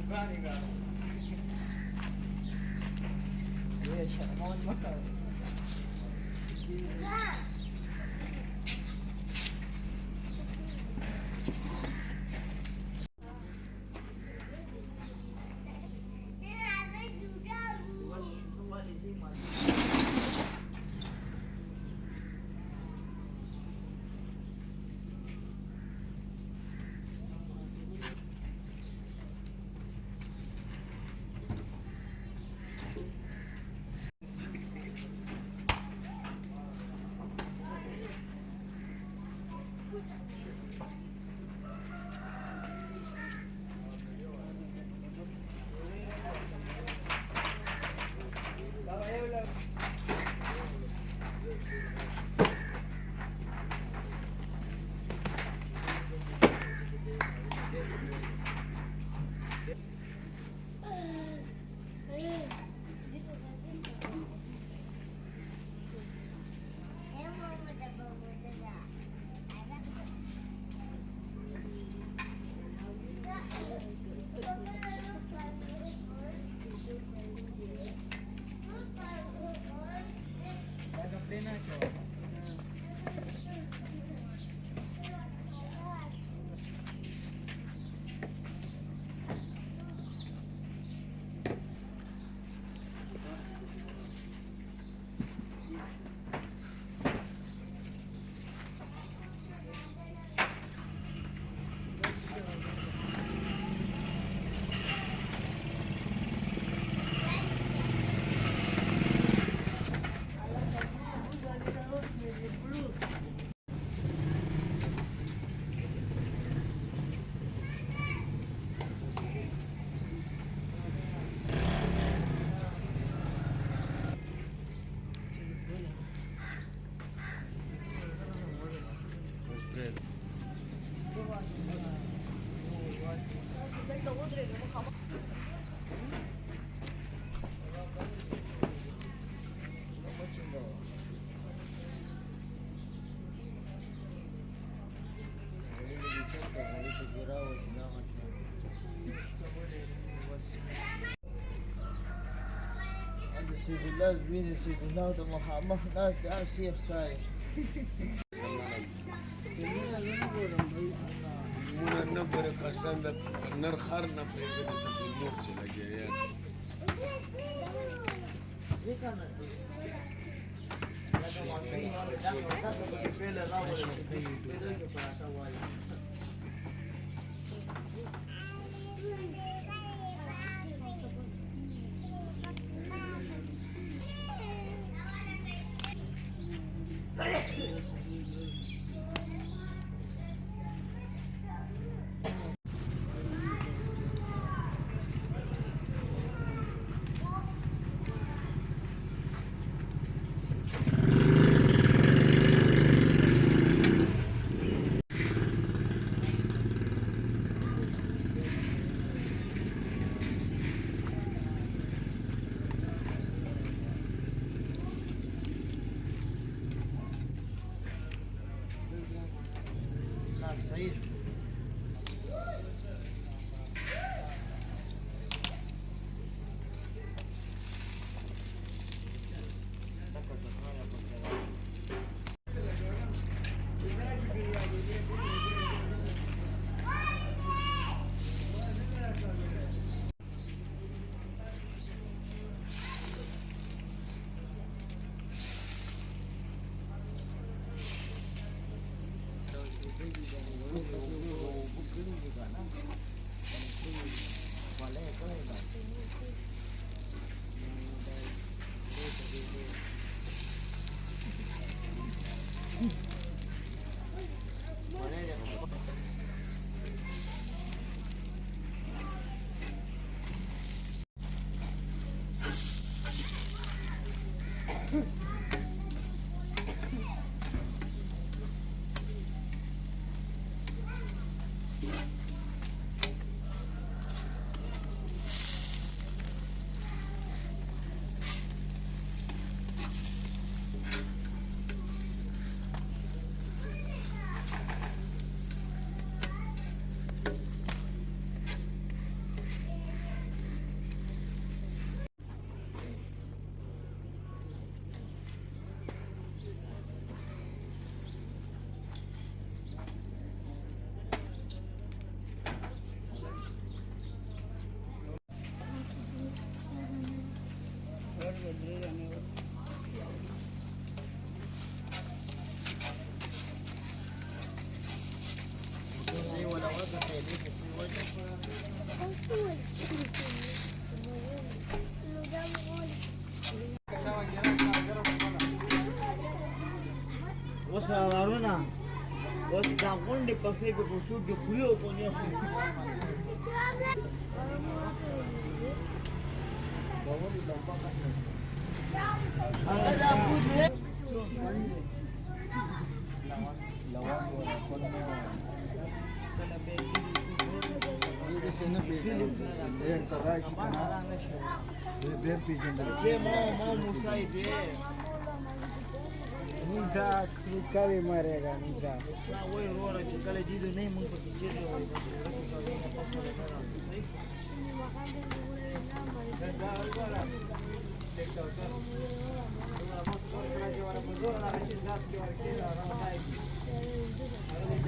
Berani ka. Yes, siya naman makaw. Seguridad viene seguridad de Muhammad nas da asiyah kai. Muna number kasan da narkhar na pwede na tapilmok sila gayan. اوس راغلونه اوس دا غونډې پخې په پښو کې خولې او په نه Nunca cabe marega, nunca. وای وروره چې کله دې نه مونږ په کې چیرې وای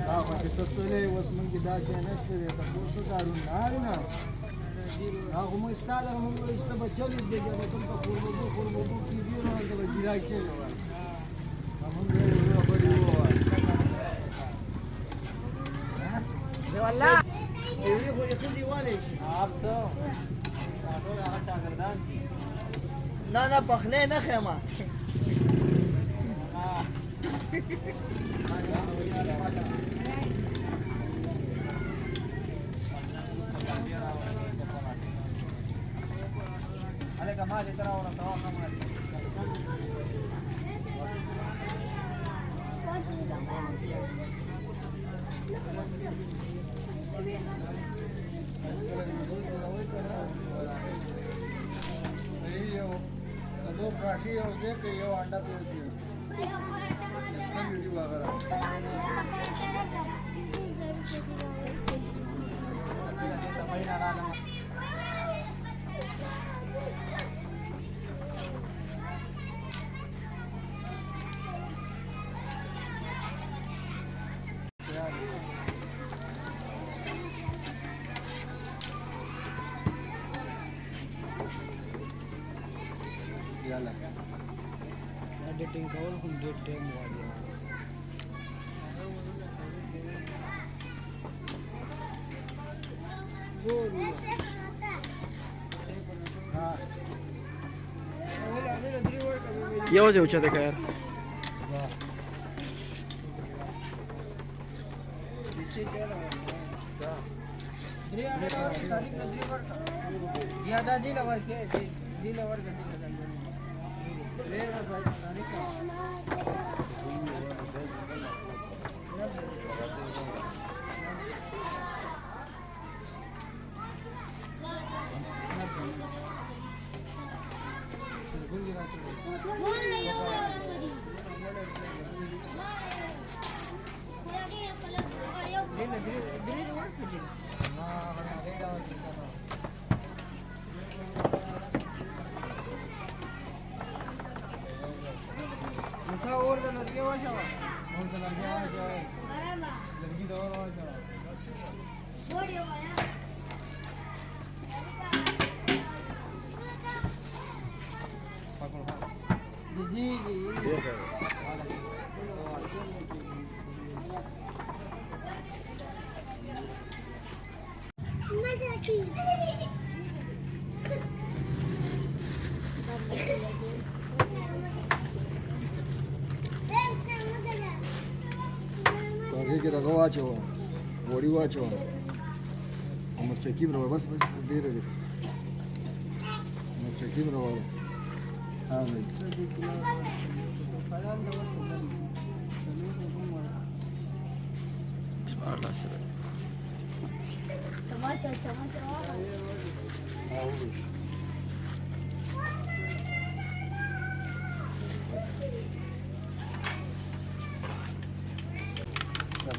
هغه چې تاسو اوس مونږ دا شي نشته دی تاسو کارونه نه هغه مو ستاده مونږ چې بچل دي چې په ټول په خورمو کې دی نو د وجیرا کې وای مونږ یو په دی وای والله یوه خو یې خندي والي شي آپ ته ټول هغه شاګردان دي نه نه پخلې نه خېما ale kama de tara ora tawa kama सदो काठी और दे के यो अंडा पे दियो इसमें video वगैरह याला एडिटिंग कवर हम डेट टाइम वाली Jedziesz u Ciebie, Kajer. या दादी लवर के जी लवर के और तो लड़की हो जाओ और तो लड़की हो जाओ लड़की तो और हो जाओ बोलियो यार जी जी que da gawacho bori wacho amar cheki bro bas bas dire de amar cheki bro ha bhai Allah sana.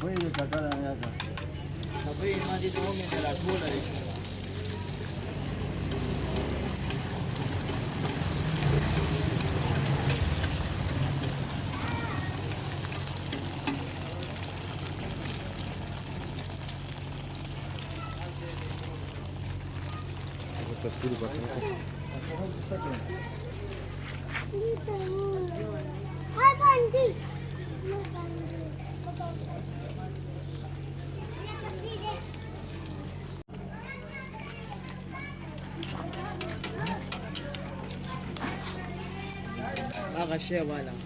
Voy de cacada de acá. No voy a ir más de todo de la cola. Tashkil basın. Hai Bandi. Nakashewa lang.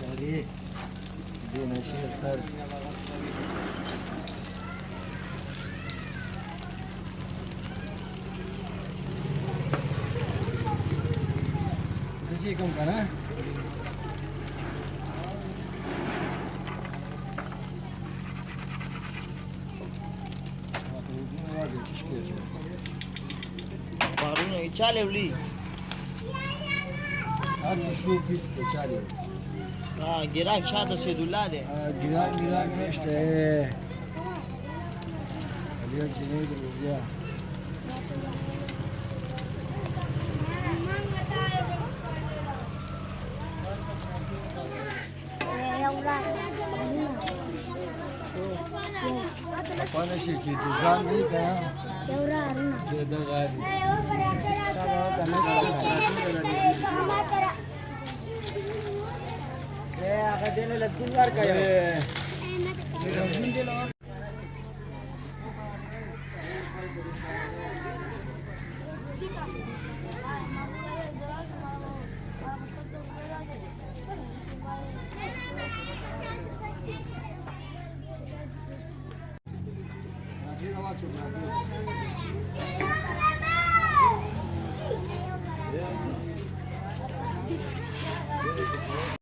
Sorry. Hindi na siya, sir. Kasi ikaw ka na? Parang yung ichalew आज showpiece ते चालेल गिराक शादा से दुलाde. गिराक işte alıyor ki neydi bu ya Bana şirketi zam değil de ya Ceda gari Çok